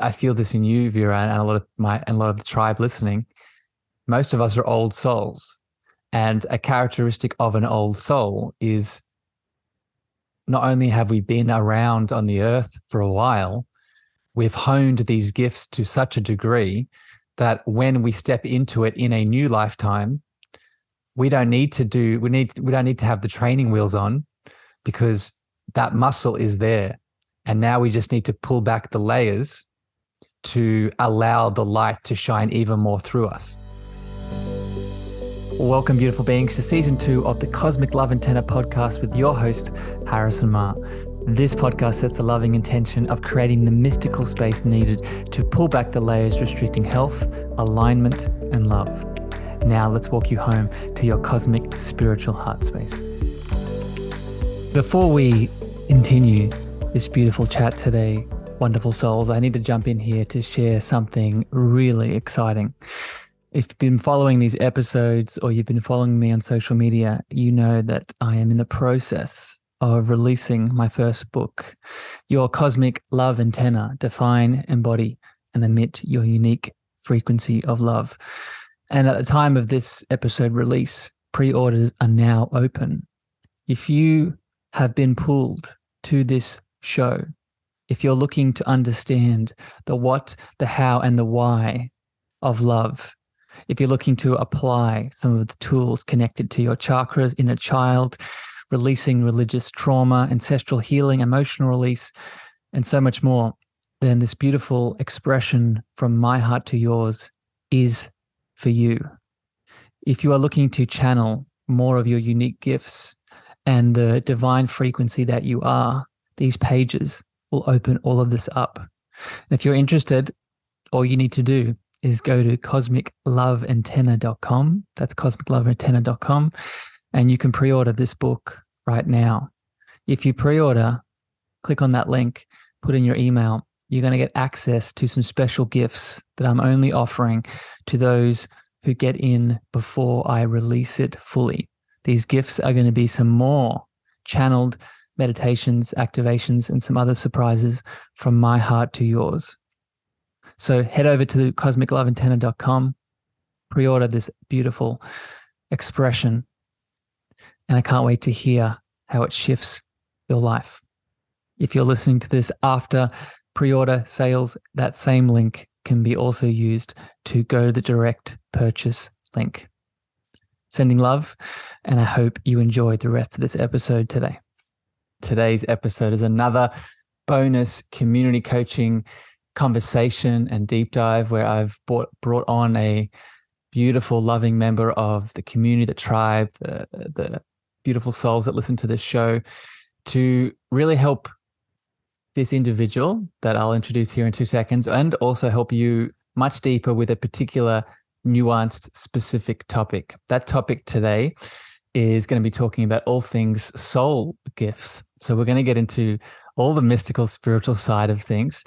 I feel this in you, Vera, and a lot of the tribe listening. Most of us are old souls, and a characteristic of an old soul is not only have we been around on the earth for a while, we've honed these gifts to such a degree that when we step into it in a new lifetime, we don't need to have the training wheels on, because that muscle is there. And now we just need to pull back the layers to allow the light to shine even more through us. Welcome, beautiful beings, to season 2 of the Cosmic Love Antenna podcast with your host, Harrison Meagher. This podcast sets the loving intention of creating the mystical space needed to pull back the layers restricting health, alignment, and love. Now let's walk you home to your cosmic spiritual heart space. Before we continue this beautiful chat today, wonderful souls, I need to jump in here to share something really exciting. If you've been following these episodes or you've been following me on social media, you know that I am in the process of releasing my first book, Your Cosmic Love Antenna, Define, Embody, and Emit Your Unique Frequency of Love. And at the time of this episode release, pre-orders are now open. If you have been pulled to this show, if you're looking to understand the what, the how, and the why of love, if you're looking to apply some of the tools connected to your chakras, inner child, releasing religious trauma, ancestral healing, emotional release, and so much more, then this beautiful expression from my heart to yours is for you. If you are looking to channel more of your unique gifts and the divine frequency that you are, these pages will open all of this up. And if you're interested, all you need to do is go to cosmicloveantenna.com. That's cosmicloveantenna.com. And you can pre-order this book right now. If you pre-order, click on that link, put in your email, you're going to get access to some special gifts that I'm only offering to those who get in before I release it fully. These gifts are going to be some more channeled meditations, activations, and some other surprises from my heart to yours. So head over to cosmicloveantenna.com, pre-order this beautiful expression, and I can't wait to hear how it shifts your life. If you're listening to this after pre-order sales, that same link can be also used to go to the direct purchase link. Sending love, and I hope you enjoyed the rest of this episode today. Today's episode is another bonus community coaching conversation and deep dive where I've brought on a beautiful, loving member of the community, the tribe, the beautiful souls that listen to this show, to really help this individual that I'll introduce here in 2 seconds, and also help you much deeper with a particular nuanced, specific topic. That topic today is going to be talking about all things soul gifts. So we're going to get into all the mystical, spiritual side of things.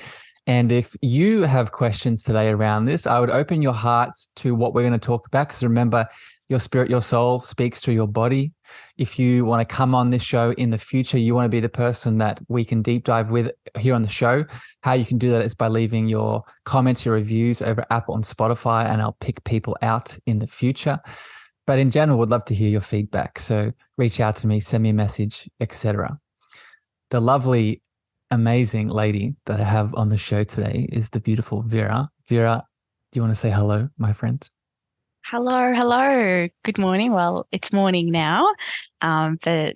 And if you have questions today around this, I would open your hearts to what we're going to talk about, because remember, your spirit, your soul speaks through your body. If you want to come on this show in the future, you want to be the person that we can deep dive with here on the show. How you can do that is by leaving your comments, your reviews over Apple and Spotify, and I'll pick people out in the future. But in general, would love to hear your feedback. So reach out to me, send me a message, etc. The lovely, amazing lady that I have on the show today is the beautiful Vera. Vera, do you want to say hello, my friend? Hello. Good morning. Well, it's morning now, but I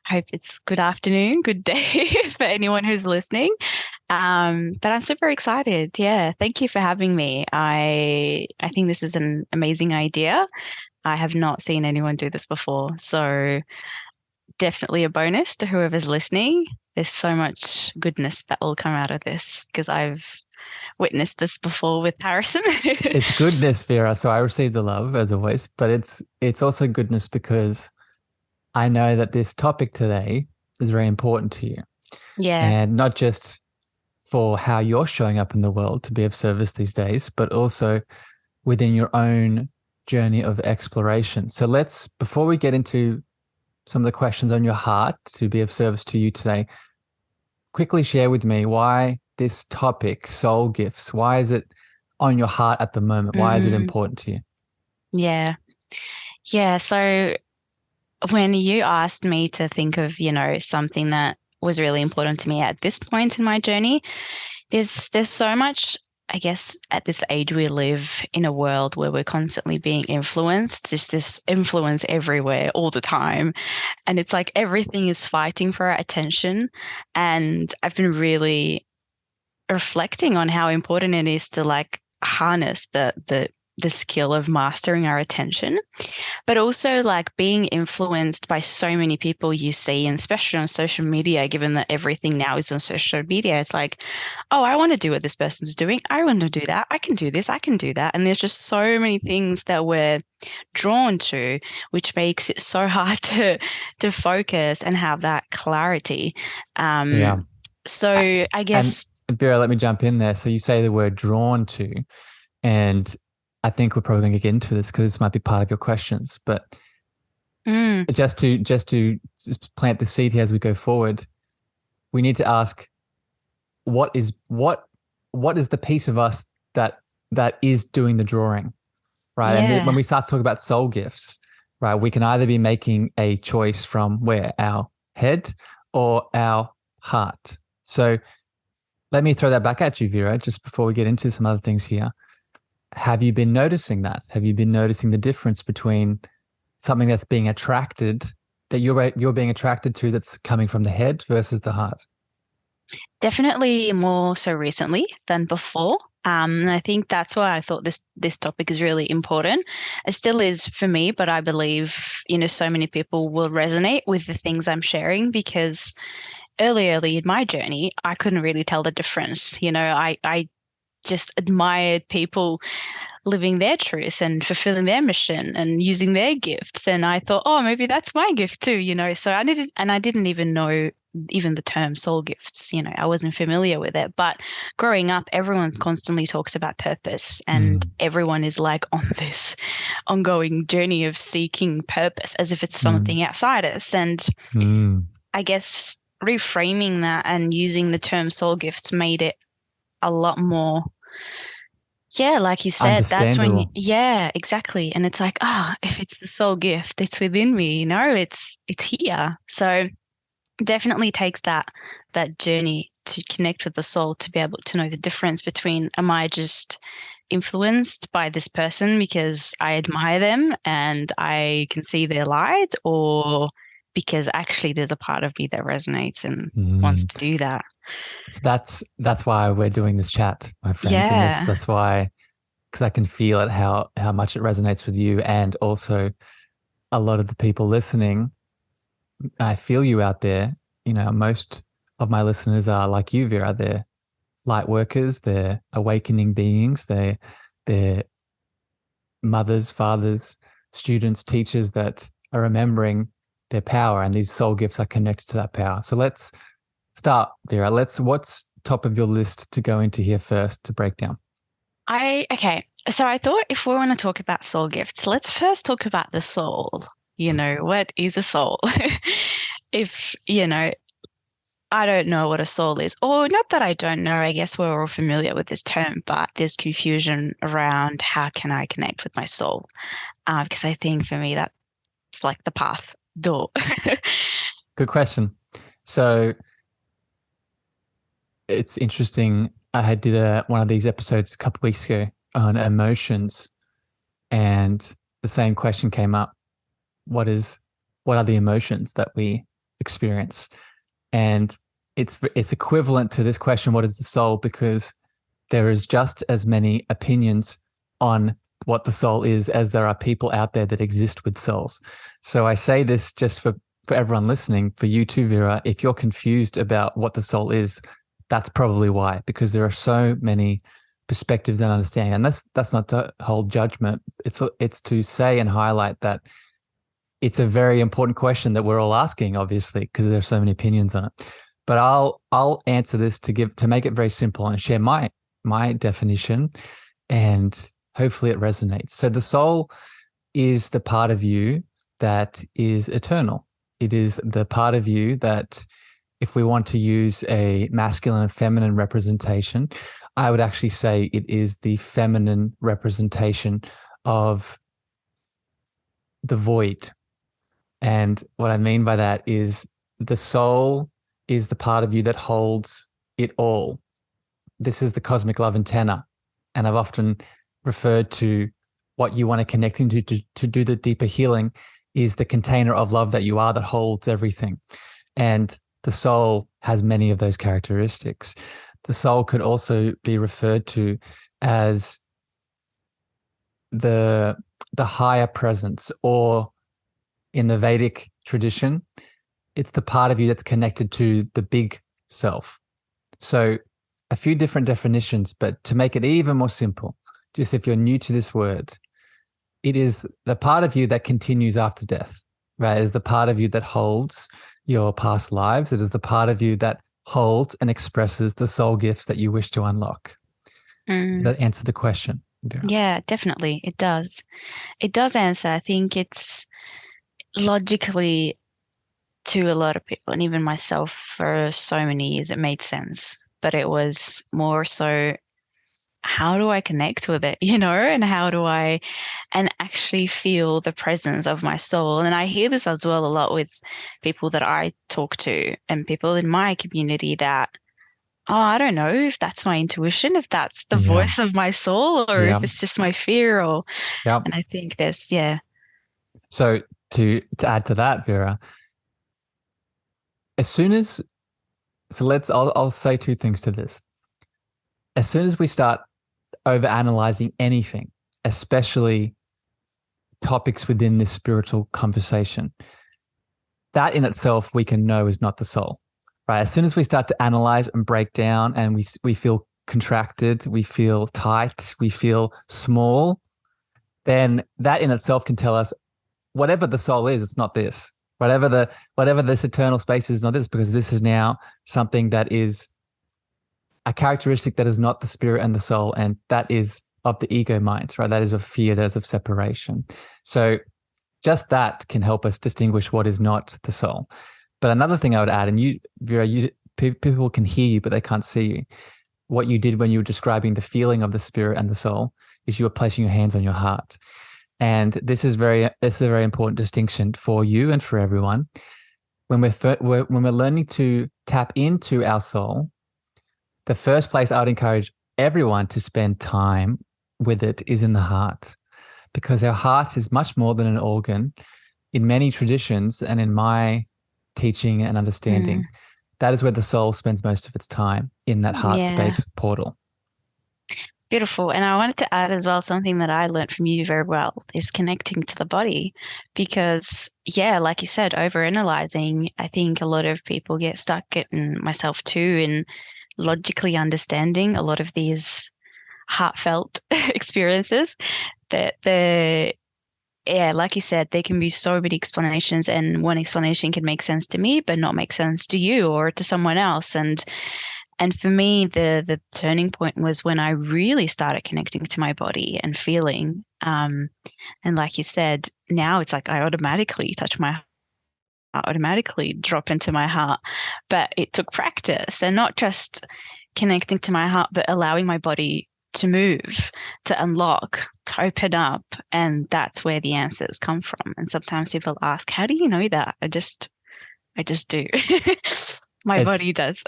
hope it's good afternoon, good day for anyone who's listening. But I'm super excited. Yeah, thank you for having me. I think this is an amazing idea. I have not seen anyone do this before, so definitely a bonus to whoever's listening. There's so much goodness that will come out of this, because I've witnessed this before with Harrison. It's goodness, Vera. So I received the love as always, but it's also goodness because I know that this topic today is very important to you. Yeah. And not just for how you're showing up in the world to be of service these days, but also within your own journey of exploration. So before we get into some of the questions on your heart to be of service to you today, quickly share with me why this topic, soul gifts? Why is it on your heart at the moment? Why is it important to you? Yeah. Yeah. So when you asked me to think of, something that was really important to me at this point in my journey, there's so much, I guess, at this age we live in a world where we're constantly being influenced. There's this influence everywhere all the time. And it's like everything is fighting for our attention. And I've been really reflecting on how important it is to like harness the skill of mastering our attention, but also like being influenced by so many people you see, and especially on social media, given that everything now is on social media. It's like, oh, I want to do what this person's doing. I want to do that. I can do this. I can do that. And there's just so many things that we're drawn to, which makes it so hard to focus and have that clarity. Yeah. So I guess. And Vera, let me jump in there. So you say the word drawn to, and I think we're probably going to get into this because this might be part of your questions, but just to plant the seed here as we go forward, we need to ask, what is the piece of us that is doing the drawing, right? Yeah. And when we start to talk about soul gifts, right, we can either be making a choice from where? Our head or our heart. So let me throw that back at you, Vera, just before we get into some other things here. Have you been noticing that? Have you been noticing the difference between something that's being attracted, that you're being attracted to, that's coming from the head versus the heart? Definitely more so recently than before. And I think that's why I thought this topic is really important. It still is for me, but I believe, so many people will resonate with the things I'm sharing, because early in my journey, I couldn't really tell the difference. I just admired people living their truth and fulfilling their mission and using their gifts. And I thought, oh, maybe that's my gift too, So I didn't even know even the term soul gifts, I wasn't familiar with it. But growing up, everyone constantly talks about purpose, and everyone is like on this ongoing journey of seeking purpose as if it's something outside us. And I guess reframing that and using the term soul gifts made it a lot more, like you said, that's when exactly. And it's like, if it's the soul gift, it's within me, it's here. So definitely takes that journey to connect with the soul to be able to know the difference between, am I just influenced by this person because I admire them and I can see their light, or because actually there's a part of me that resonates and wants to do that. So that's why we're doing this chat, my friend. Yeah. And that's why, because I can feel it, how much it resonates with you, and also a lot of the people listening. I feel you out there. Most of my listeners are like you, Vera. They're light workers. They're awakening beings. They're mothers, fathers, students, teachers that are remembering their power, and these soul gifts are connected to that power. So let's start, Vera. What's top of your list to go into here first to break down? Okay. So I thought if we want to talk about soul gifts, let's first talk about the soul. What is a soul? If, I don't know what a soul is, or not that I don't know, I guess we're all familiar with this term, but there's confusion around how can I connect with my soul? Because I think for me, that's like the path door. Good question. So it's interesting. I did one of these episodes a couple of weeks ago on emotions, and the same question came up. What are the emotions that we experience? And it's equivalent to this question, what is the soul? Because there is just as many opinions on what the soul is as there are people out there that exist with souls. So I say this just for everyone listening, for you too, Vera. If you're confused about what the soul is, that's probably why, because there are so many perspectives and understanding. And that's not to hold judgment. It's to say and highlight that it's a very important question that we're all asking, obviously, because there's so many opinions on it. But I'll answer this to make it very simple and share my definition, and hopefully it resonates. So the soul is the part of you that is eternal. It is the part of you that if we want to use a masculine and feminine representation, I would actually say it is the feminine representation of the void. And what I mean by that is the soul is the part of you that holds it all. This is the cosmic love antenna. And I've often referred to what you want to connect into to do the deeper healing is the container of love that you are that holds everything. And the soul has many of those characteristics. The soul could also be referred to as the higher presence, or in the Vedic tradition, it's the part of you that's connected to the big self. So a few different definitions, but to make it even more simple, just if you're new to this word, it is the part of you that continues after death, right? It is the part of you that holds your past lives. It is the part of you that holds and expresses the soul gifts that you wish to unlock. Does that answer the question, Vera? Yeah, definitely. It does. It does answer. I think it's logically, to a lot of people, and even myself for so many years, it made sense. But it was more so, how do I connect with it, and how do I actually feel the presence of my soul? And I hear this as well a lot with people that I talk to and people in my community that, oh, I don't know if that's my intuition, if that's the voice of my soul, or if it's just my fear, and I think there's, So to add to that, Vera, I'll say two things to this. As soon as we start over-analyzing anything, especially topics within this spiritual conversation, that in itself we can know is not the soul, right? As soon as we start to analyze and break down and we feel contracted, we feel tight, we feel small, then that in itself can tell us whatever the soul is, it's not this. Whatever this eternal space is not this, because this is now something that is a characteristic that is not the spirit and the soul, and that is of the ego mind, right? That is of fear, that is of separation. So just that can help us distinguish what is not the soul. But another thing I would add, and you, Vera, people can hear you, but they can't see you. What you did when you were describing the feeling of the spirit and the soul is you were placing your hands on your heart. And this is a very important distinction for you and for everyone. When we're learning to tap into our soul, the first place I would encourage everyone to spend time with it is in the heart, because our heart is much more than an organ. In many traditions and in my teaching and understanding, that is where the soul spends most of its time, in that heart space portal. Beautiful. And I wanted to add as well, something that I learned from you very well is connecting to the body, because like you said, over-analyzing, I think a lot of people get stuck, and myself too, in logically understanding a lot of these heartfelt experiences that like you said, there can be so many explanations, and one explanation can make sense to me but not make sense to you or to someone else. And for me, the turning point was when I really started connecting to my body and feeling. And like you said, now it's like I automatically automatically drop into my heart. But it took practice, and not just connecting to my heart, but allowing my body to move, to unlock, to open up. And that's where the answers come from. And sometimes people ask, how do you know that? I just do. My body does.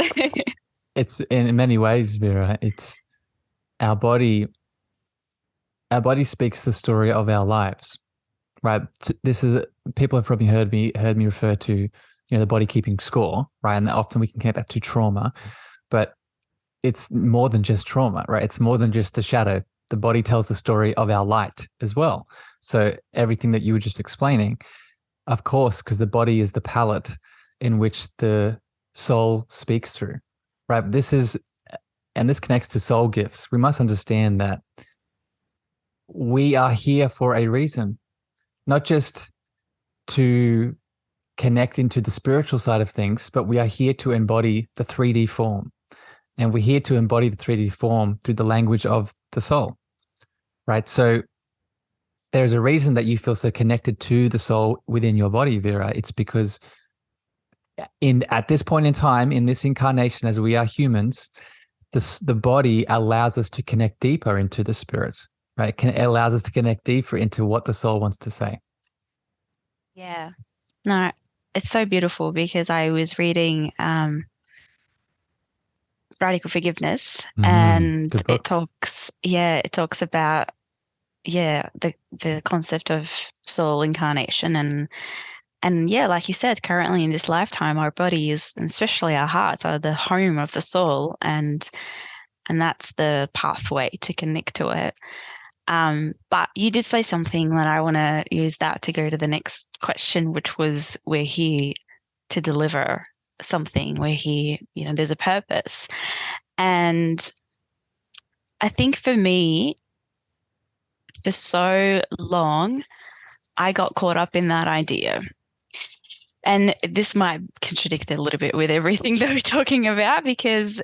It's in many ways, Vera, it's our body speaks the story of our lives, right? People have probably heard me refer to, the body keeping score, right? And often we can connect that to trauma, but it's more than just trauma, right? It's more than just the shadow. The body tells the story of our light as well. So everything that you were just explaining, of course, because the body is the palette in which the soul speaks through. Right. This connects to soul gifts. We must understand that we are here for a reason, not just to connect into the spiritual side of things, but we are here to embody the 3D form. And we're here to embody the 3D form through the language of the soul. Right. So there's a reason that you feel so connected to the soul within your body, Vera. It's because in at this point in time, in this incarnation, as we are humans, the body allows us to connect deeper into the spirit, right? It allows us to connect deeper into what the soul wants to say. Yeah. No, it's so beautiful because I was reading Radical Forgiveness, and Good book. it talks about the concept of soul incarnation, and yeah, like you said, currently in this lifetime, our bodies, and especially our hearts, are the home of the soul, and that's the pathway to connect to it. But you did say something that I want to use that to go to the next question, which was we're here to deliver something. We're here, there's a purpose. And I think for me, for so long, I got caught up in that idea. And this might contradict a little bit with everything that we're talking about, because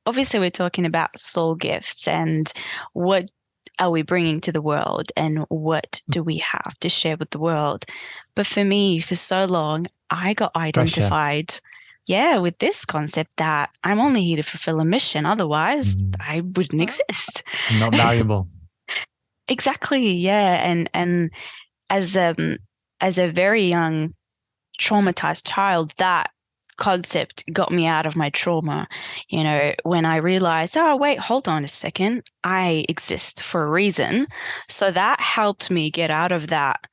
obviously we're talking about soul gifts and what are we bringing to the world and what do we have to share with the world. But for me, for so long, I got identified, with this concept that I'm only here to fulfill a mission. Otherwise, I wouldn't exist. I'm not valuable. Exactly. Yeah. And as a very young traumatized child, that concept got me out of my trauma. When I realized, oh, wait, hold on a second, I exist for a reason. So that helped me get out of that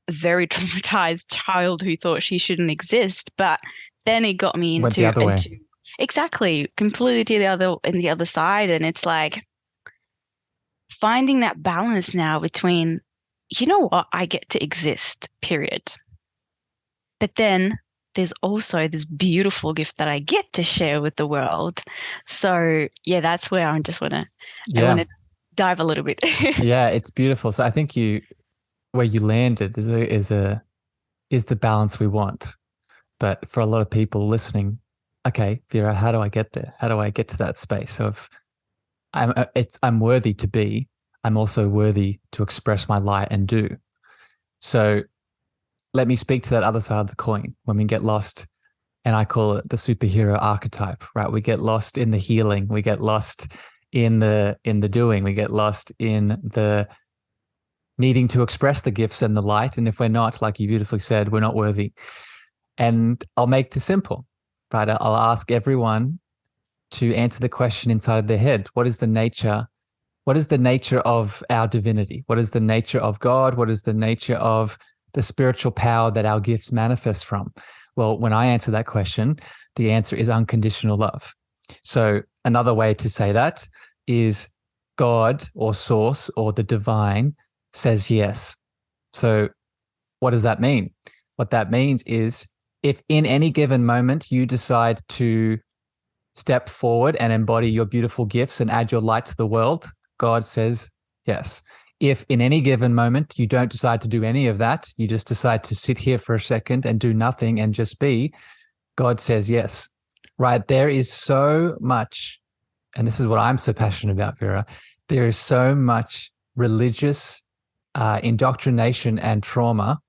very traumatized child who thought she shouldn't exist. But then it got me Went the other way. Exactly, completely to the other side. And it's like finding that balance now between, I get to exist, period. But then there's also this beautiful gift that I get to share with the world. So yeah, that's where I want to dive a little bit. Yeah, it's beautiful. So I think where you landed is the balance we want. But for a lot of people listening, okay, Vera, how do I get there? How do I get to that space of I'm worthy to be, I'm also worthy to express my light and do. So let me speak to that other side of the coin when we get lost, and I call it the superhero archetype, right? We get lost in the healing, we get lost in the doing, we get lost in the needing to express the gifts and the light. And if we're not, like you beautifully said, we're not worthy. And I'll make this simple, right? I'll ask everyone to answer the question inside of their head. What is the nature of our divinity? What is the nature of God? What is the nature of the spiritual power that our gifts manifest from? Well, when I answer that question, the answer is unconditional love. So another way to say that is God or source or the divine says yes. So what does that mean? What that means is if in any given moment you decide to step forward and embody your beautiful gifts and add your light to the world, God says yes. If in any given moment you don't decide to do any of that, you just decide to sit here for a second and do nothing and just be, God says yes. Right? There is so much, and this is what I'm so passionate about, Vera, there is so much religious indoctrination and trauma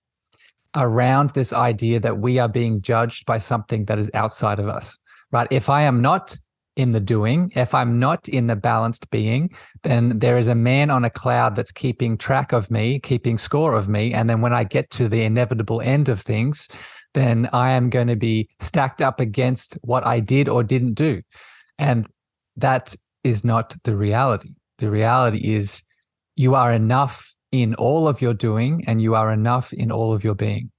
around this idea that we are being judged by something that is outside of us, right? If I am not in the doing, if I'm not in the balanced being, then there is a man on a cloud that's keeping track of me, keeping score of me. And then when I get to the inevitable end of things, then I am going to be stacked up against what I did or didn't do. And that is not the reality. The reality is you are enough in all of your doing and you are enough in all of your being.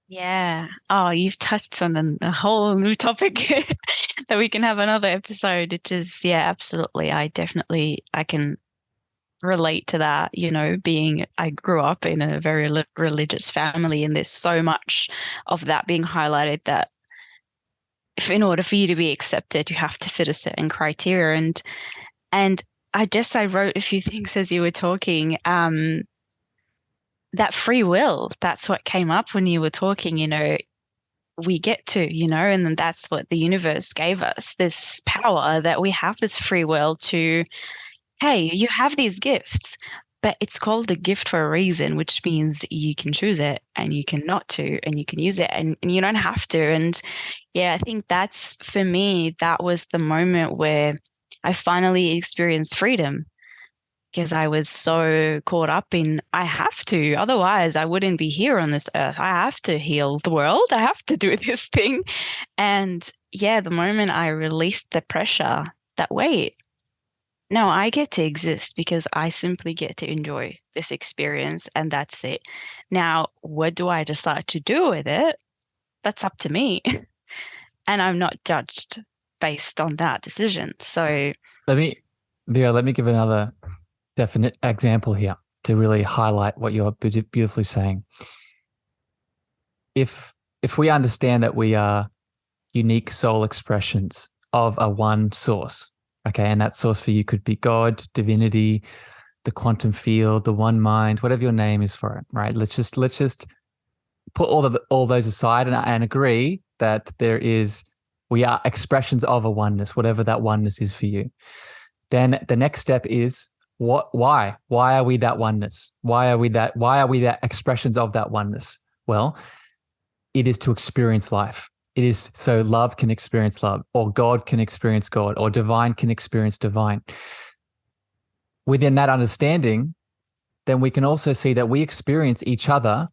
Yeah. Oh, you've touched on a whole new topic that we can have another episode, which is, yeah, absolutely. I can relate to that, I grew up in a very religious family, and there's so much of that being highlighted that if in order for you to be accepted, you have to fit a certain criteria. And I wrote a few things as you were talking. That free will, that's what came up when you were talking, we get to, and then that's what the universe gave us, this power that we have this free will to, hey, you have these gifts, but it's called a gift for a reason, which means you can choose it and you can not to, and you can use it and you don't have to. And yeah, I think that's, for me, that was the moment where I finally experienced freedom, because I was so caught up in, I have to, otherwise I wouldn't be here on this earth. I have to heal the world. I have to do this thing. And yeah, the moment I released the pressure that, wait, no, I get to exist because I simply get to enjoy this experience and that's it. Now, what do I decide to do with it? That's up to me. And I'm not judged based on that decision. So Vera, let me give another definite example here to really highlight what you're beautifully saying. If we understand that we are unique soul expressions of a one source, okay, and that source for you could be God, divinity, the quantum field, the one mind, whatever your name is for it, right? Let's just put all those aside and agree that we are expressions of a oneness, whatever that oneness is for you. Then the next step is why are we that oneness? Why are we that expressions of that oneness? Well, it is to experience life. It is so love can experience love, or God can experience God, or divine can experience divine. Within that understanding, then we can also see that we experience each other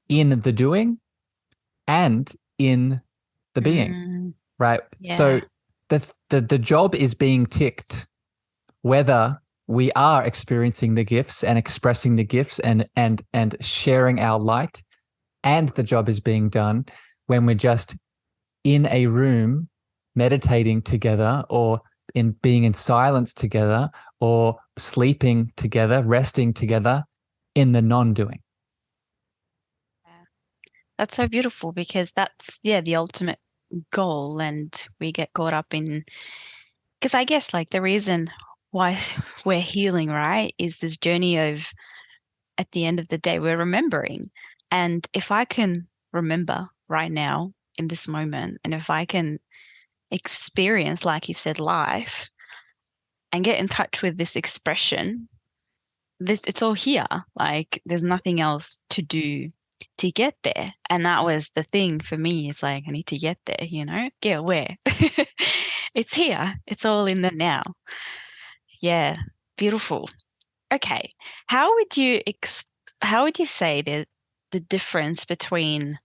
in the doing and in the being, right? Yeah. So the job is being ticked, whether we are experiencing the gifts and expressing the gifts and sharing our light, and the job is being done when we're just in a room meditating together, or in being in silence together, or sleeping together, resting together in the non-doing. That's so beautiful, because that's, the ultimate goal. And we get caught up in, because I guess like the reason why we're healing, right, is this journey of, at the end of the day, we're remembering. And if I can remember right now in this moment, and if I can experience, like you said, life, and get in touch with this expression, it's all here. Like there's nothing else to do to get there. And that was the thing for me. It's like, I need to get there, get aware. It's here. It's all in the now. Yeah. Beautiful. Okay. How would you say the difference between,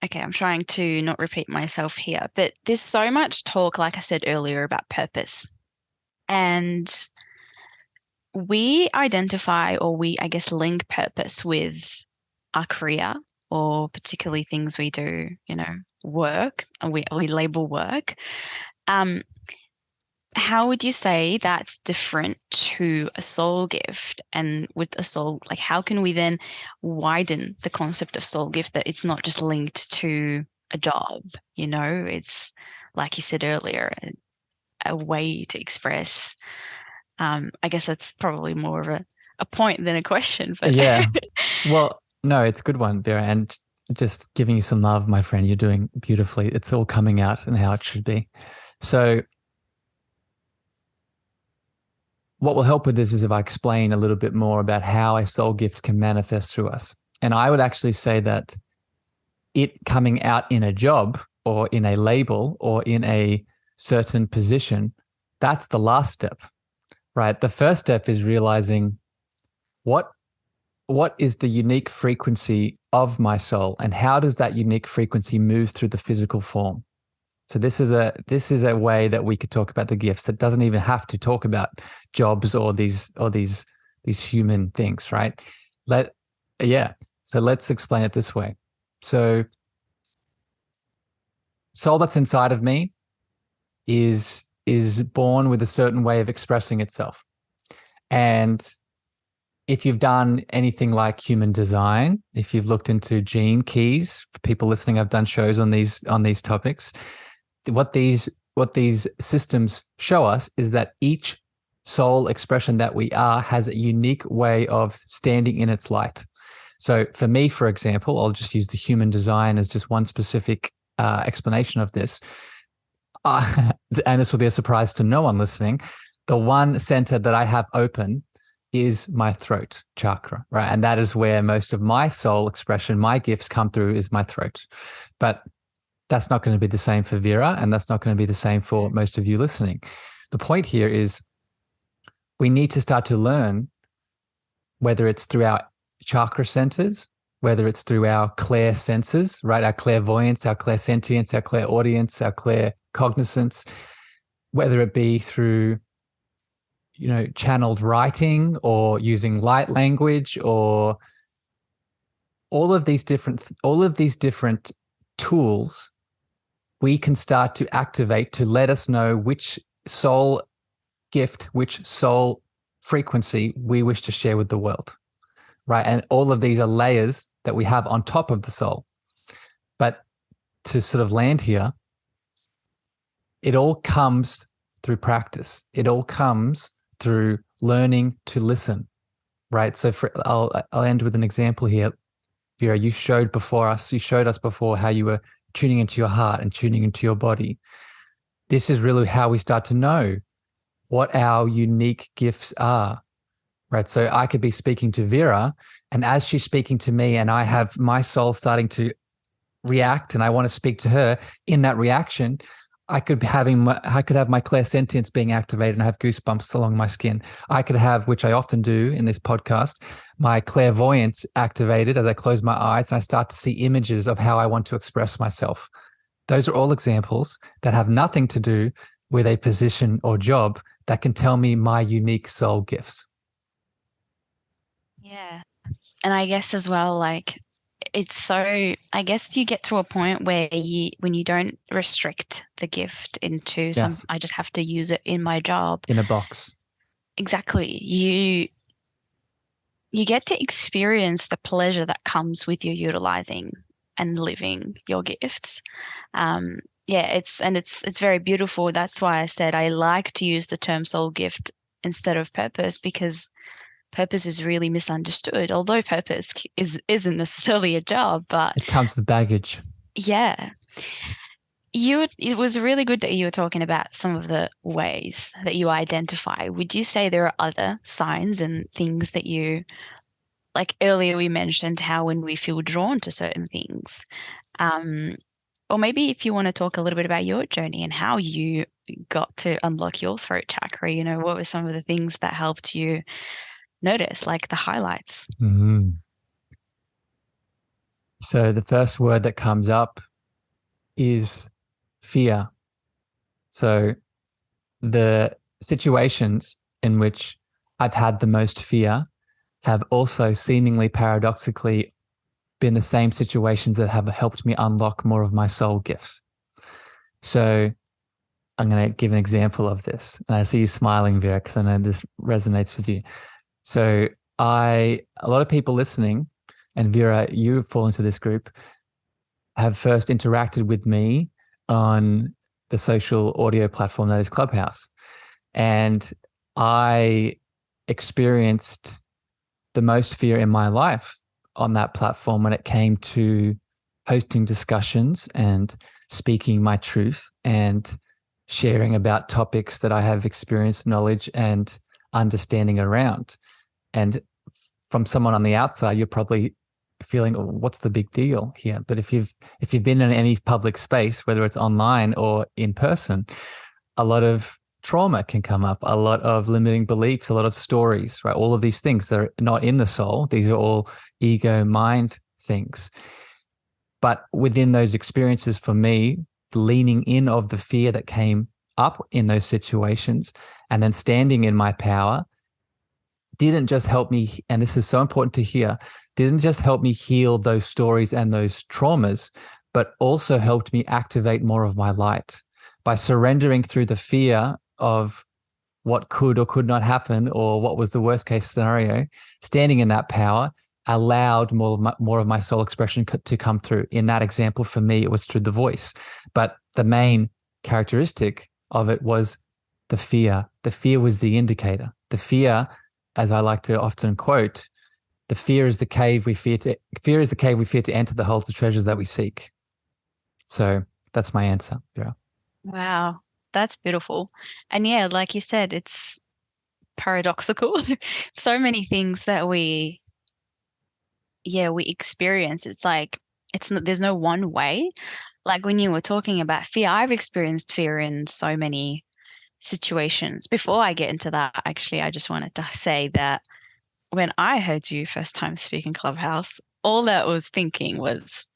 okay, I'm trying to not repeat myself here, but there's so much talk, like I said earlier, about purpose. And we identify, or we, I guess, link purpose with our career, or particularly things we do, work, and we label work. How would you say that's different to a soul gift? And with a soul, like how can we then widen the concept of soul gift, that it's not just linked to a job, it's, like you said earlier, a way to express. I guess that's probably more of a point than a question. But yeah. Well, no, it's a good one, Vera. And just giving you some love, my friend, you're doing beautifully. It's all coming out and how it should be. So what will help with this is if I explain a little bit more about how a soul gift can manifest through us. And I would actually say that it coming out in a job, or in a label, or in a certain position, that's the last step, right? The first step is realizing what is the unique frequency of my soul, and how does that unique frequency move through the physical form? So this is a way that we could talk about the gifts that doesn't even have to talk about jobs or these human things, right? So let's explain it this way. So soul that's inside of me is born with a certain way of expressing itself. And if you've done anything like human design, if you've looked into gene keys, for people listening, I've done shows on these topics. What these systems show us is that each soul expression that we are has a unique way of standing in its light. So for me, for example, I'll just use the human design as just one specific explanation of this. And this will be a surprise to no one listening. the one center that I have open is my throat chakra, right? And that is where most of my soul expression, my gifts come through, is my throat. But that's not going to be the same for Vera, and that's not going to be the same for most of you listening. The point here is we need to start to learn, whether it's through our chakra centers, whether it's through our clair senses, right? Our clairvoyance, our clairsentience, our clairaudience, our claircognizance, whether it be through, channeled writing or using light language, or all of these different tools we can start to activate to let us know which soul gift, which soul frequency we wish to share with the world, right? And all of these are layers that we have on top of the soul. But to sort of land here, it all comes through practice. It all comes through learning to listen, right? So I'll end with an example here. Vera, you showed us before how you were tuning into your heart and tuning into your body. This is really how we start to know what our unique gifts are, right? So I could be speaking to Vera, and as she's speaking to me and I have my soul starting to react and I want to speak to her, in that reaction, I could have my clairsentience being activated and have goosebumps along my skin. I could have, which I often do in this podcast, my clairvoyance activated as I close my eyes and I start to see images of how I want to express myself. Those are all examples that have nothing to do with a position or job, that can tell me my unique soul gifts. Yeah. And I guess as well, like, it's so, I guess you get to a point where when you don't restrict the gift into I just have to use it in my job. In a box. Exactly. You get to experience the pleasure that comes with you utilizing and living your gifts. It's very beautiful. That's why I said I like to use the term soul gift instead of purpose, because purpose is really misunderstood. Although purpose isn't necessarily a job, but it comes with baggage. Yeah. It was really good that you were talking about some of the ways that you identify. Would you say there are other signs and things that you, like earlier we mentioned how when we feel drawn to certain things, or maybe if you want to talk a little bit about your journey and how you got to unlock your throat chakra, what were some of the things that helped you notice, like the highlights? Mm-hmm. So the first word that comes up is fear. So the situations in which I've had the most fear have also seemingly paradoxically been the same situations that have helped me unlock more of my soul gifts. So I'm going to give an example of this. And I see you smiling, Vera, because I know this resonates with you. So a lot of people listening, and Vera, you fall into this group, have first interacted with me on the social audio platform that is Clubhouse. And I experienced the most fear in my life on that platform when it came to hosting discussions and speaking my truth and sharing about topics that I have experience, knowledge, and understanding around. And from someone on the outside, you're probably feeling, oh, what's the big deal here? But if you've been in any public space, whether it's online or in person, a lot of trauma can come up, a lot of limiting beliefs, a lot of stories, right? All of these things that are not in the soul. These are all ego, mind things. But within those experiences, for me, the leaning in of the fear that came up in those situations and then standing in my power didn't just help me, and this is so important to hear, didn't just help me heal those stories and those traumas, but also helped me activate more of my light by surrendering through the fear of what could or could not happen, or what was the worst case scenario. Standing in that power allowed more of my soul expression to come through. In that example, for me, it was through the voice. But the main characteristic of it was the fear. The fear was the indicator. The fear, as I like to often quote, the fear is the cave we fear to enter that holds the treasures that we seek. So that's my answer, Vera. Wow. That's beautiful. And yeah, like you said, it's paradoxical. So many things that we experience. It's like it's not, there's no one way. Like when you were talking about fear, I've experienced fear in so many situations. Before I get into that, actually, I just wanted to say that when I heard you first time speak in Clubhouse, all that was thinking was,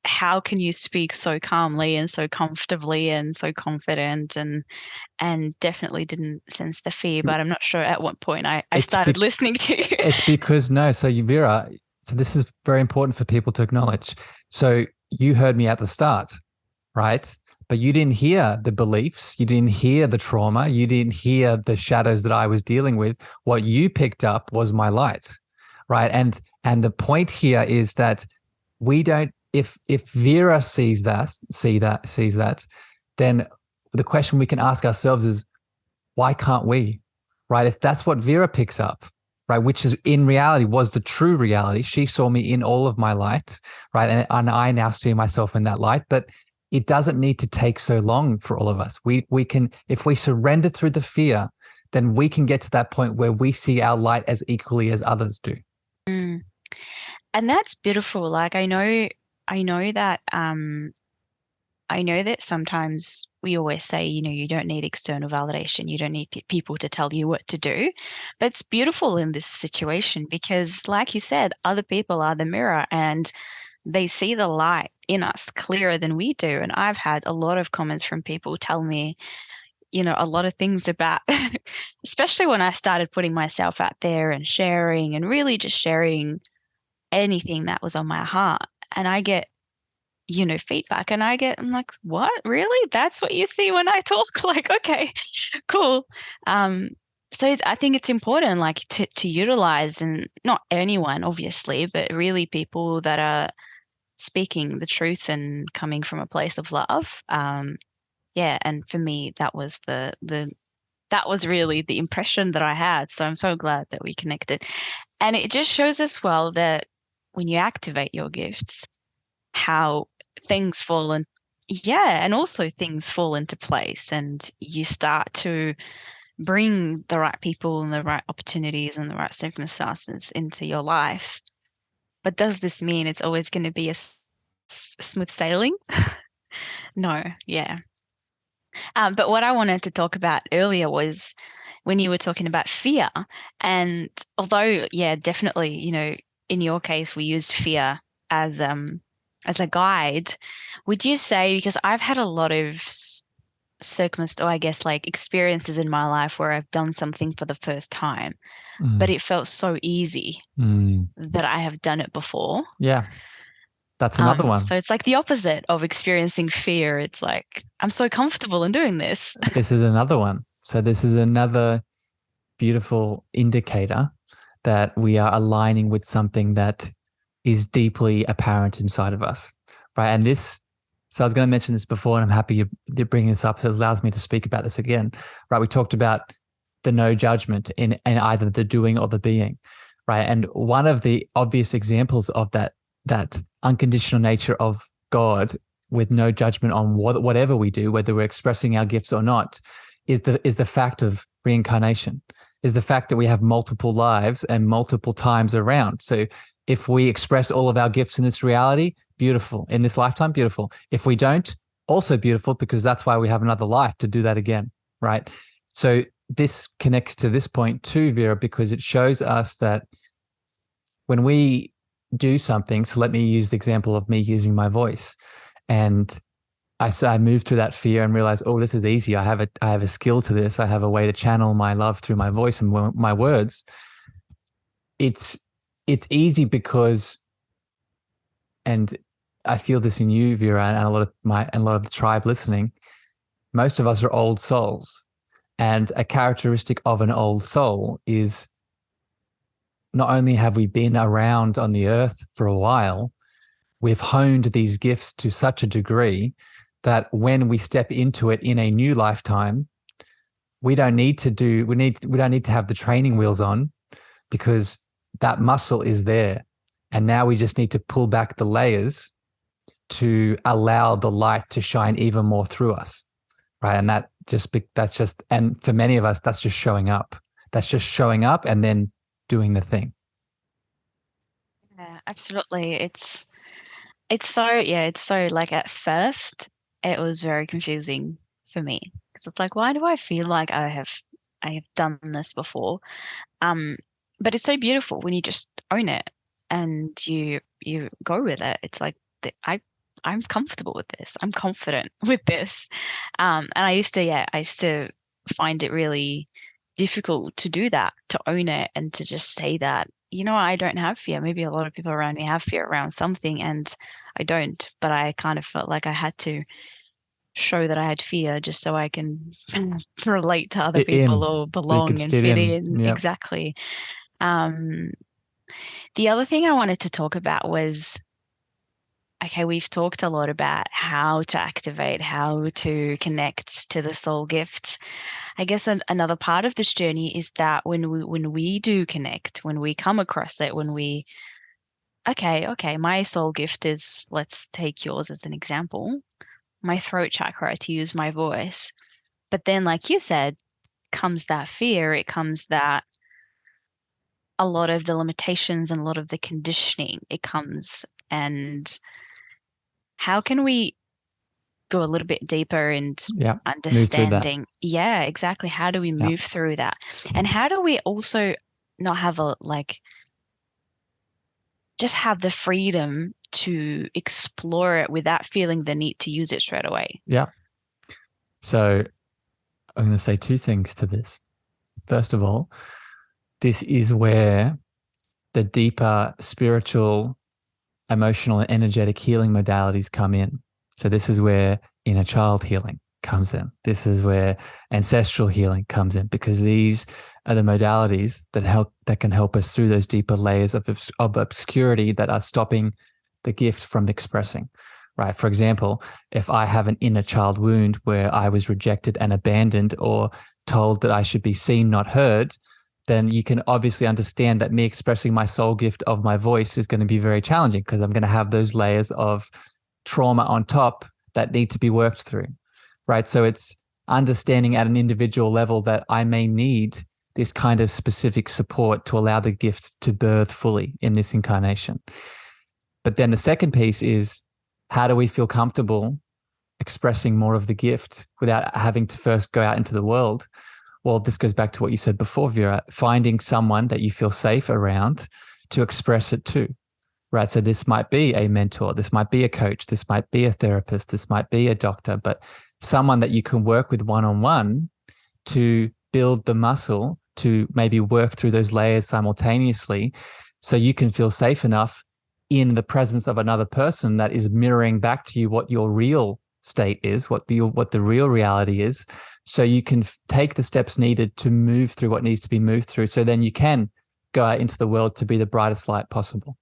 how can you speak so calmly and so comfortably and so confident, and definitely didn't sense the fear, but I'm not sure at what point I It's started listening to you. It's because no. So Vera, so this is very important for people to acknowledge. So you heard me at the start, right? But you didn't hear the beliefs. You didn't hear the trauma. You didn't hear the shadows that I was dealing with. What you picked up was my light, right? And the point here is that we don't. If Vera sees that, then the question we can ask ourselves is, why can't we? Right? If that's what Vera picks up, right, which is in reality was the true reality. She saw me in all of my light, right? And I now see myself in that light. But it doesn't need to take so long for all of us. We can, if we surrender through the fear, then we can get to that point where we see our light as equally as others do. Mm. And that's beautiful. Like I know that sometimes we always say, you don't need external validation. You don't need people to tell you what to do. But it's beautiful in this situation because, like you said, other people are the mirror and they see the light in us clearer than we do. And I've had a lot of comments from people tell me, a lot of things about, especially when I started putting myself out there and sharing and really just sharing anything that was on my heart. And I get feedback and I'm like, what? Really? That's what you see when I talk? Like, okay, cool. So I think it's important, like, to utilize, and not anyone, obviously, but really people that are speaking the truth and coming from a place of love. Yeah. And for me, that was that was really the impression that I had. So I'm so glad that we connected. And it just shows us well that when you activate your gifts, how things fall in, yeah, and also things fall into place and you start to bring the right people and the right opportunities and the right circumstances into your life. But does this mean it's always going to be a smooth sailing? No, yeah. But what I wanted to talk about earlier was when you were talking about fear. And although, yeah, definitely, in your case, we used fear as a guide, would you say, because I've had a lot of circumstances, or I guess like experiences in my life where I've done something for the first time, but it felt so easy that I have done it before. Yeah, that's another one. So it's like the opposite of experiencing fear. It's like, I'm so comfortable in doing this. This is another one. So this is another beautiful indicator that we are aligning with something that is deeply apparent inside of us, right? And so I was going to mention this before, and I'm happy you're bringing this up. So it allows me to speak about this again, right? We talked about the no judgment in either the doing or the being, right? And one of the obvious examples of that unconditional nature of God with no judgment on whatever we do, whether we're expressing our gifts or not, is the fact of reincarnation, is the fact that we have multiple lives and multiple times around. So if we express all of our gifts in this reality, beautiful. In this lifetime, beautiful. If we don't, also beautiful, because that's why we have another life to do that again, right? So this connects to this point too, Vera, because it shows us that when we do something, so let me use the example of me using my voice, and I moved through that fear and realized, oh, this is easy. I have a skill to this. I have a way to channel my love through my voice and my words. It's easy because, and I feel this in you, Vera, and a lot of the tribe listening. Most of us are old souls, and a characteristic of an old soul is not only have we been around on the earth for a while, we've honed these gifts to such a degree that when we step into it in a new lifetime, we don't need to have the training wheels on, because that muscle is there. And now we just need to pull back the layers to allow the light to shine even more through us, right? And and for many of us, that's just showing up. That's just showing up and then doing the thing. Yeah, absolutely. It's so like at first it was very confusing for me because it's like, why do I feel like I have done this before? Um, but it's so beautiful when you just own it and you go with it. It's like I'm comfortable with this. I'm confident with this. And I used to find it really difficult to do that, to own it and to just say that, I don't have fear. Maybe a lot of people around me have fear around something and I don't, but I kind of felt like I had to show that I had fear just so I can relate to other Fit people in or so you could belong and fit fit in. in. Yep. Exactly. Um, the other thing I wanted to talk about was, okay, we've talked a lot about how to activate, how to connect to the soul gifts. I guess another part of this journey is that when we do connect, when we come across it, okay, my soul gift is, let's take yours as an example, my throat chakra, to use my voice. But then, like you said, comes that fear, it comes that a lot of the limitations and a lot of the conditioning, it comes. And how can we go a little bit deeper and Yeah. Move through that. understanding, yeah, exactly, how do we Yeah. move through that? And how do we also not have a like just have the freedom to explore it without feeling the need to use it straight away? Yeah. So I'm going to say two things to this. First of all, this is where the deeper spiritual, emotional, and energetic healing modalities come in. So this is where inner child healing comes in. This is where ancestral healing comes in, because these are the modalities that can help us through those deeper layers of obscurity that are stopping the gift from expressing. Right. For example, if I have an inner child wound where I was rejected and abandoned or told that I should be seen, not heard, then you can obviously understand that me expressing my soul gift of my voice is going to be very challenging, because I'm going to have those layers of trauma on top that need to be worked through. Right. So it's understanding at an individual level that I may need this kind of specific support to allow the gift to birth fully in this incarnation. But then the second piece is, how do we feel comfortable expressing more of the gift without having to first go out into the world? Well, this goes back to what you said before, Vera, finding someone that you feel safe around to express it to, right? So this might be a mentor, this might be a coach, this might be a therapist, this might be a doctor, but someone that you can work with one-on-one to build the muscle to maybe work through those layers simultaneously, so you can feel safe enough in the presence of another person that is mirroring back to you what your real state is, what the real reality is, so you can take the steps needed to move through what needs to be moved through, so then you can go out into the world to be the brightest light possible.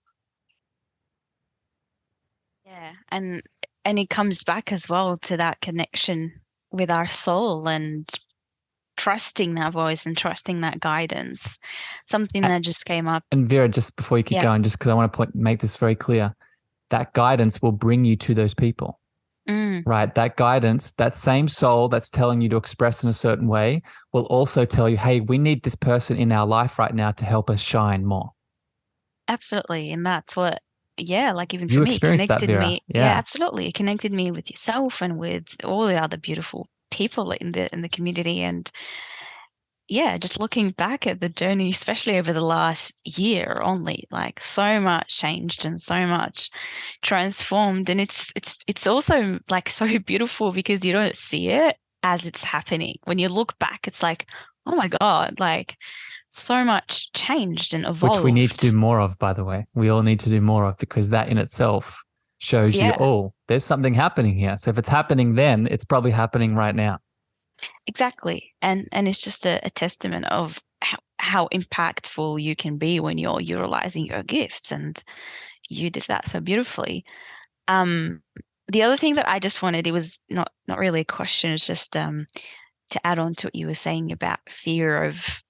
Yeah, and it comes back as well to that connection with our soul and trusting that voice and trusting that guidance. Something that just came up. And Vera, just before you keep Yeah. going, just because I want to make this very clear, that guidance will bring you to those people. Mm, Right. That guidance, that same soul that's telling you to express in a certain way, will also tell you, hey, we need this person in our life right now to help us shine more. absolutely. And that's what, yeah, like even for You me, it experienced that, connected Vera. me. Yeah, Yeah. absolutely. It connected me with yourself and with all the other beautiful people in the community. And yeah, just looking back at the journey, especially over the last year only, like so much changed and so much transformed. And it's also like so beautiful because you don't see it as it's happening. When you look back, it's like, oh my God, like so much changed and Which we need to do evolved. more of, by the way. We all need to do more of, because that in itself shows you, Yeah, oh, there's something happening here. So if it's happening then, it's probably happening right now. exactly. And it's just a testament of how impactful you can be when you're utilizing your gifts. And you did that so beautifully. Um, the other thing that I just wanted, it was not really a question, it's just to add on to what you were saying about fear of,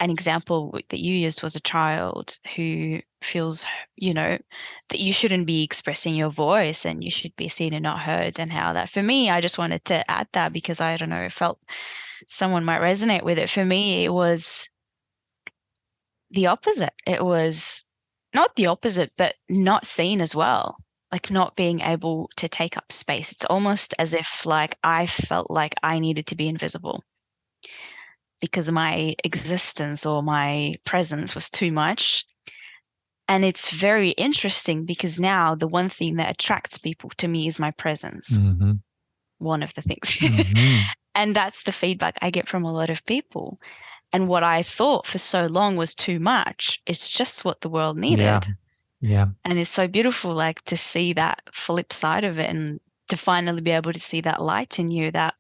an example that you used was a child who feels, that you shouldn't be expressing your voice and you should be seen and not heard, and how that, for me, I just wanted to add that because I don't know, I felt someone might resonate with it. For me, it was the opposite. It was not the opposite, but not seen as well. Like not being able to take up space. It's almost as if like I felt like I needed to be invisible because my existence or my presence was too much. And it's very interesting because now the one thing that attracts people to me is my presence. Mm-hmm. One of the things. Mm-hmm. And that's the feedback I get from a lot of people. And what I thought for so long was too much, it's just what the world Yeah. needed. Yeah. And it's so beautiful, like to see that flip side of it and to finally be able to see that light in you that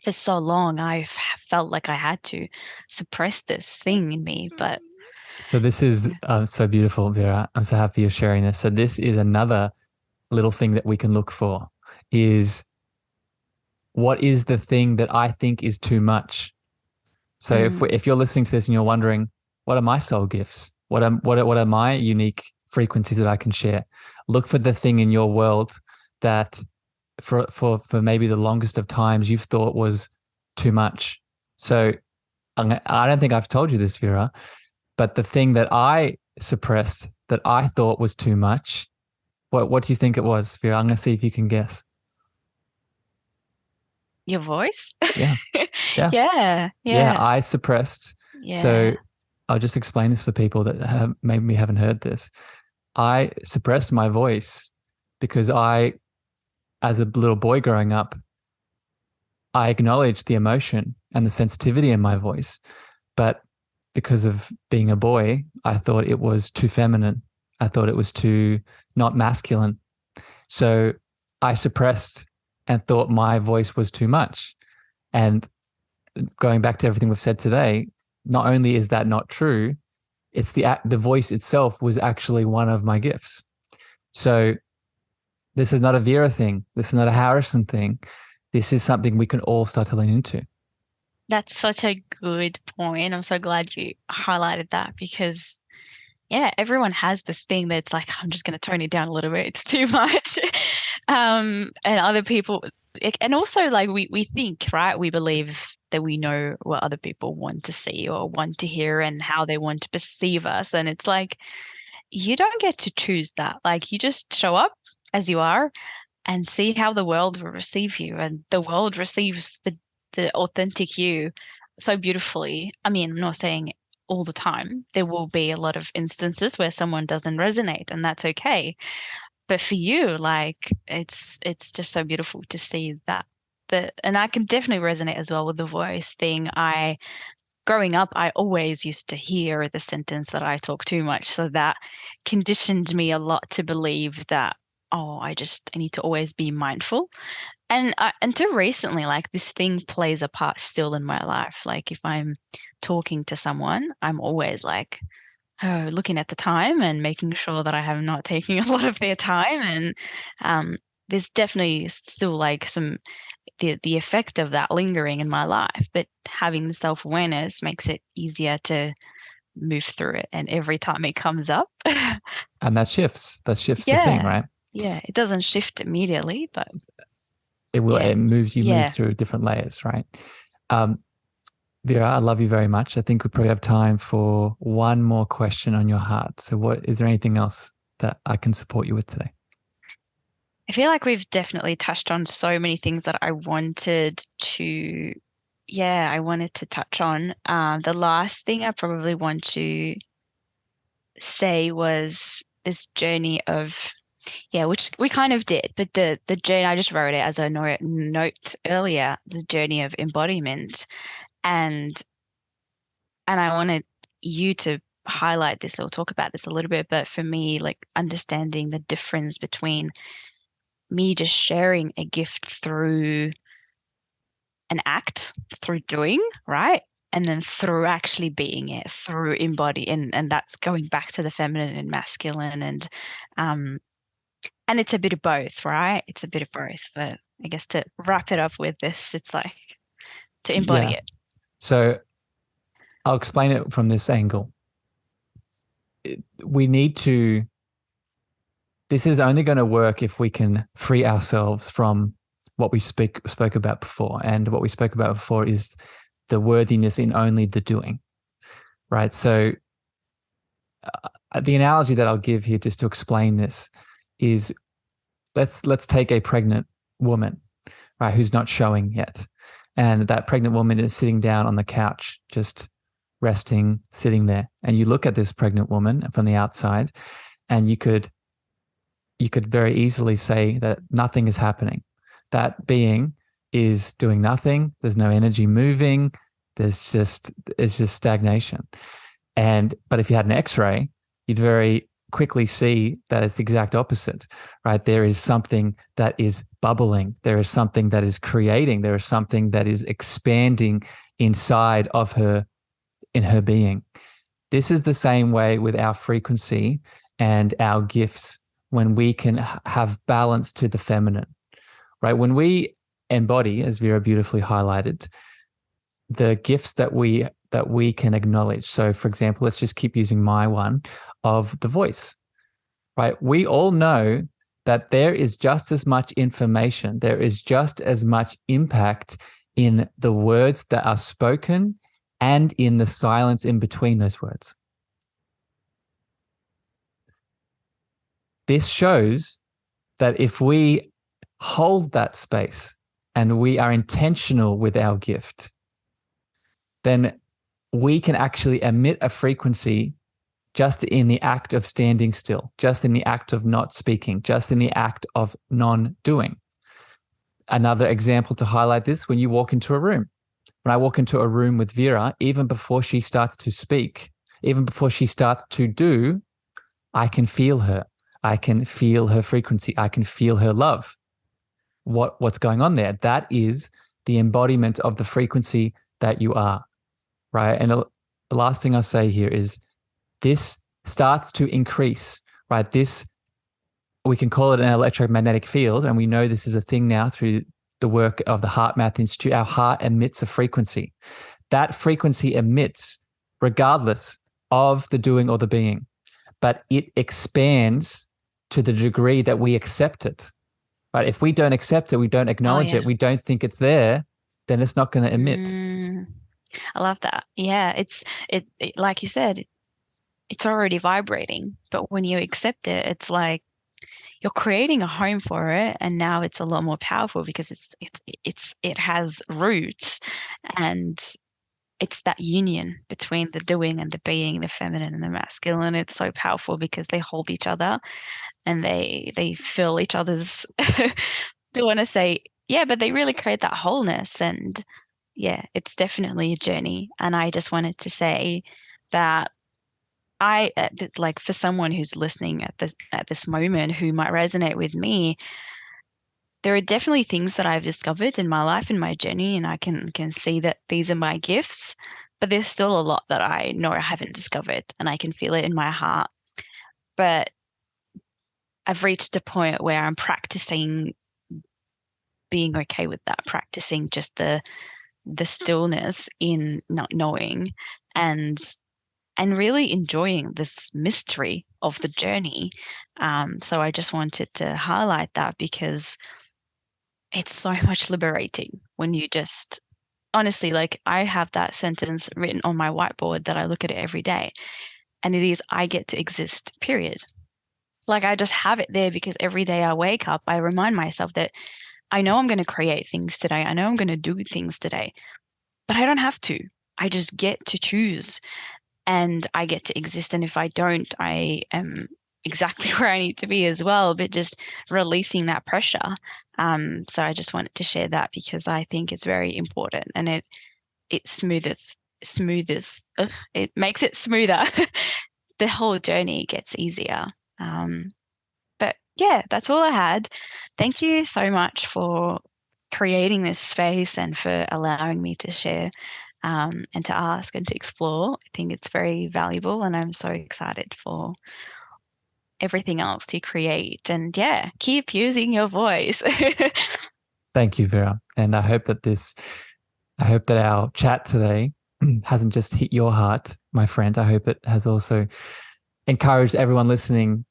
for so long I've felt like I had to suppress this thing in me. But So this is so beautiful, Vera. I'm so happy you're sharing this. So this is another little thing that we can look for is what is the thing that I think is too much? So if you're listening to this and you're wondering, what are my soul gifts? What are my unique frequencies that I can share? Look for the thing in your world that for maybe the longest of times you've thought was too much. So I don't think I've told you this, Vera, but the thing that I suppressed that I thought was too much, what do you think it was, Vera? I'm going to see if you can guess. your voice? Yeah. Yeah. Yeah. Yeah. I suppressed. Yeah. So I'll just explain this for people that maybe haven't heard this. I suppressed my voice because as a little boy growing up, I acknowledged the emotion and the sensitivity in my voice. But because of being a boy, I thought it was too feminine. I thought it was too not masculine. So I suppressed and thought my voice was too much. And going back to everything we've said today, not only is that not true, it's the voice itself was actually one of my gifts. So this is not a Vera thing. This is not a Harrison thing. This is something we can all start to lean into. That's such a good point. I'm so glad you highlighted that because, yeah, everyone has this thing that's like, I'm just going to tone it down a little bit. It's too much. And other people, and also like we think, right? We believe that we know what other people want to see or want to hear and how they want to perceive us. And it's like, you don't get to choose that. Like you just show up as you are and see how the world will receive you. And the world receives the authentic you so beautifully. I mean, I'm not saying all the time. There will be a lot of instances where someone doesn't resonate, and that's okay. But for you, like it's just so beautiful to see that. And I can definitely resonate as well with the voice thing. Growing up, I always used to hear the sentence that I talk too much. So that conditioned me a lot to believe that, oh, I need to always be mindful. And until recently, like this thing plays a part still in my life. Like if I'm talking to someone, I'm always like, oh, looking at the time and making sure that I am not taking a lot of their time. And there's definitely still like the effect of that lingering in my life. But having the self-awareness makes it easier to move through it. And every time it comes up. And that shifts. That shifts the Yeah. thing, right? Yeah. It doesn't shift immediately, but it will. yeah. It moves through different layers, right? Vera, I love you very much. I think we probably have time for one more question on your heart. So is there anything else that I can support you with today? I feel like we've definitely touched on so many things that I wanted to touch on. The last thing I probably want to say was this journey of, which we kind of did, but the journey, I just wrote it as a note earlier, the journey of embodiment. And I wanted you to highlight this or talk about this a little bit, but for me, like understanding the difference between me just sharing a gift through an act, through doing, right? And then through actually being it, through embody, and that's going back to the feminine and masculine, and it's a bit of both, right? It's a bit of both. But I guess to wrap it up with this, it's like to embody it. So I'll explain it from this angle. We need to, this is only going to work if we can free ourselves from what we spoke about before. And what we spoke about before is the worthiness in only the doing, right? So the analogy that I'll give here just to explain this is let's take a pregnant woman, right, who's not showing yet. And that pregnant woman is sitting down on the couch, just resting, sitting there. And you look at this pregnant woman from the outside, and you could very easily say that nothing is happening. That being is doing nothing. There's no energy moving. It's just stagnation. But if you had an X-ray, you'd very quickly see that it's the exact opposite, right? There is something that is bubbling. There is something that is creating. There is something that is expanding inside of her, in her being. This is the same way with our frequency and our gifts when we can have balance to the feminine, right? When we embody, as Vera beautifully highlighted, the gifts that we can acknowledge. So, for example, let's just keep using my one of the voice, right? We all know that there is just as much information, there is just as much impact in the words that are spoken and in the silence in between those words. This shows that if we hold that space and we are intentional with our gift, then we can actually emit a frequency just in the act of standing still, just in the act of not speaking, just in the act of non-doing. Another example to highlight this, when you walk into a room. When I walk into a room with Vera, even before she starts to speak, even before she starts to do, I can feel her. I can feel her frequency. I can feel her love. What's going on there? That is the embodiment of the frequency that you are, right? And the last thing I'll say here is this starts to increase, right? This, we can call it an electromagnetic field, and we know this is a thing now through the work of the Heart Math Institute. Our heart emits a frequency. That frequency emits regardless of the doing or the being, but it expands to the degree that we accept it, right? If we don't accept it, we don't acknowledge it, we don't think it's there, then it's not going to emit. I love that. Yeah, it like you said, it's already vibrating, but when you accept it, it's like you're creating a home for it, and now it's a lot more powerful because it has roots, and it's that union between the doing and the being, the feminine and the masculine. It's so powerful because they hold each other and they fill each other's they want to say, yeah, but they really create that wholeness. And yeah, it's definitely a journey. And I just wanted to say that like for someone who's listening at this moment who might resonate with me, there are definitely things that I've discovered in my life, in my journey, and I can see that these are my gifts, but there's still a lot that I know I haven't discovered, and I can feel it in my heart. But I've reached a point where I'm practicing being okay with that, practicing just the stillness in not knowing, and really enjoying this mystery of the journey. So I just wanted to highlight that because it's so much liberating when you just, honestly, like I have that sentence written on my whiteboard that I look at it every day, and it is, I get to exist, period. Like I just have it there because every day I wake up, I remind myself that I know I'm going to create things today. I know I'm going to do things today, but I don't have to. I just get to choose, and I get to exist. And if I don't, I am exactly where I need to be as well, but just releasing that pressure. So I just wanted to share that because I think it's very important, and it smooths, it makes it smoother. The whole journey gets easier. But yeah, that's all I had. Thank you so much for creating this space and for allowing me to share and to ask and to explore. I think it's very valuable, and I'm so excited for everything else to create. And yeah, keep using your voice. Thank you, Vera. And I hope that our chat today hasn't just hit your heart, my friend. I hope it has also encouraged everyone listening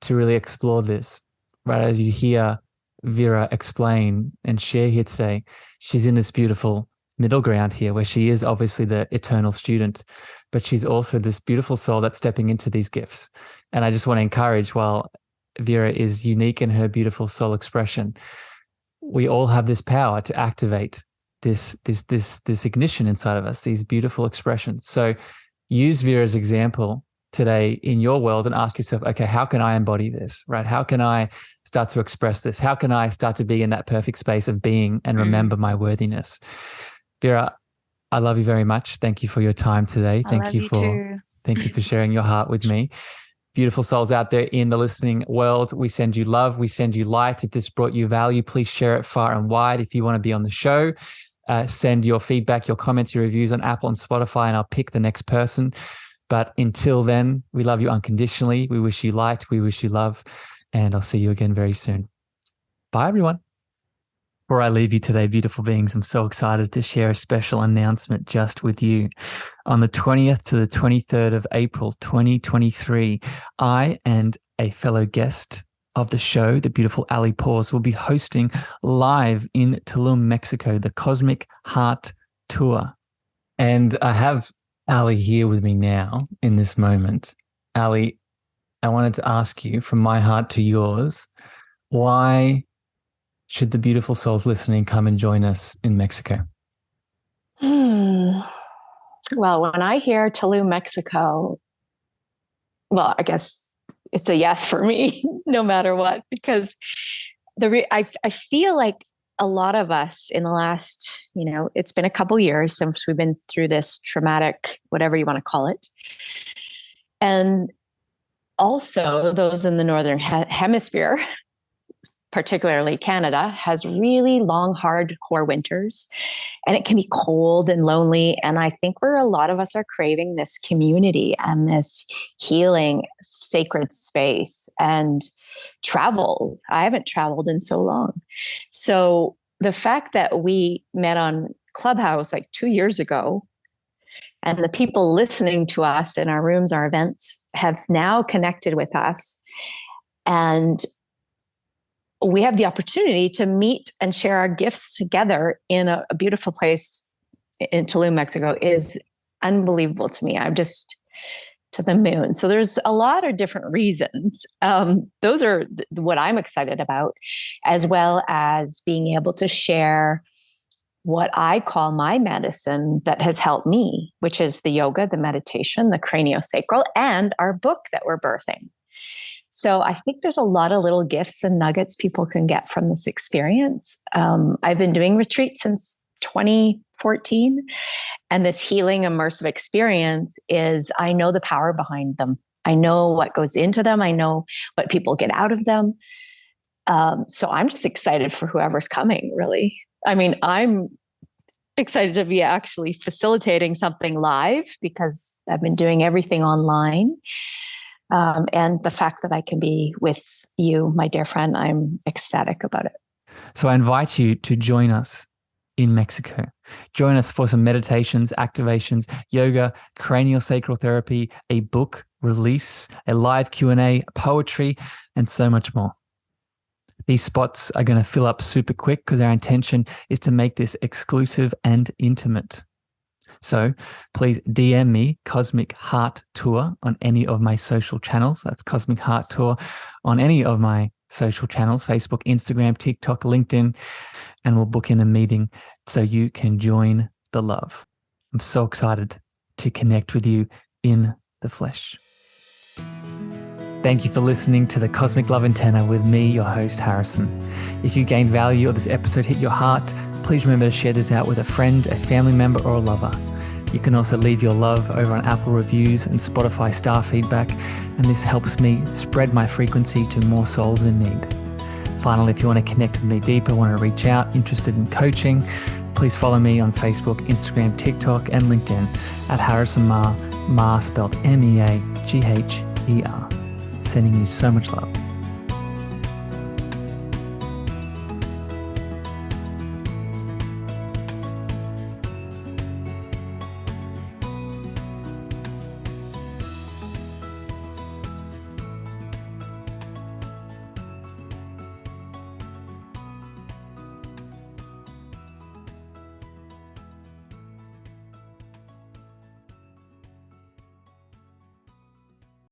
to really explore this, right? As you hear Vera explain and share here today, she's in this beautiful middle ground here where she is obviously the eternal student, but she's also this beautiful soul that's stepping into these gifts. And I just want to encourage, while Vera is unique in her beautiful soul expression, we all have this power to activate this ignition inside of us, these beautiful expressions. So use Vera's example today in your world and ask yourself, okay, how can I embody this, right? How can I start to express this? How can I start to be in that perfect space of being and remember my worthiness? Vera, I love you very much. Thank you for your time today. Thank you for sharing your heart with me. Beautiful souls out there in the listening world, we send you love. We send you light. If this brought you value, please share it far and wide. If you want to be on the show, send your feedback, your comments, your reviews on Apple and Spotify, and I'll pick the next person. But until then, we love you unconditionally. We wish you light. We wish you love. And I'll see you again very soon. Bye, everyone. Before I leave you today, beautiful beings, I'm so excited to share a special announcement just with you. On the 20th to the 23rd of April, 2023, I and a fellow guest of the show, the beautiful Ali Pause, will be hosting live in Tulum, Mexico, the Cosmic Heart Tour. And I have Ali here with me now in this moment. Ali, I wanted to ask you, from my heart to yours, why should the beautiful souls listening come and join us in Mexico? Well, when I hear Tulum, Mexico, well, I guess it's a yes for me, no matter what, because I feel like a lot of us in the last, it's been a couple years since we've been through this traumatic, whatever you want to call it. And also those in the Northern Hemisphere, particularly Canada, has really long, hardcore winters, and it can be cold and lonely. And I think a lot of us are craving this community and this healing, sacred space and travel. I haven't traveled in so long. So the fact that we met on Clubhouse like 2 years ago, and the people listening to us in our rooms, our events, have now connected with us, and we have the opportunity to meet and share our gifts together in a beautiful place in Tulum, Mexico, is unbelievable to me. I'm just to the moon. So there's a lot of different reasons. Those are what I'm excited about, as well as being able to share what I call my medicine that has helped me, which is the yoga, the meditation, the craniosacral, and our book that we're birthing. So I think there's a lot of little gifts and nuggets people can get from this experience. I've been doing retreats since 2014, and this healing immersive experience I know the power behind them. I know what goes into them. I know what people get out of them. So I'm just excited for whoever's coming, really. I mean, I'm excited to be actually facilitating something live because I've been doing everything online. And the fact that I can be with you, my dear friend, I'm ecstatic about it. So I invite you to join us in Mexico. Join us for some meditations, activations, yoga, craniosacral therapy, a book release, a live Q&A, poetry, and so much more. These spots are going to fill up super quick because our intention is to make this exclusive and intimate. So please DM me Cosmic Heart Tour on any of my social channels. That's Cosmic Heart Tour on any of my social channels, Facebook, Instagram, TikTok, LinkedIn, and we'll book in a meeting so you can join the love. I'm so excited to connect with you in the flesh. Thank you for listening to the Cosmic Love Antenna with me, your host, Harrison. If you gained value or this episode hit your heart, please remember to share this out with a friend, a family member, or a lover. You can also leave your love over on Apple reviews and Spotify star feedback, and this helps me spread my frequency to more souls in need. Finally, if you want to connect with me deeper, want to reach out, interested in coaching, please follow me on Facebook, Instagram, TikTok, and LinkedIn at Harrison Meagher, spelled Meagher. Sending you so much love.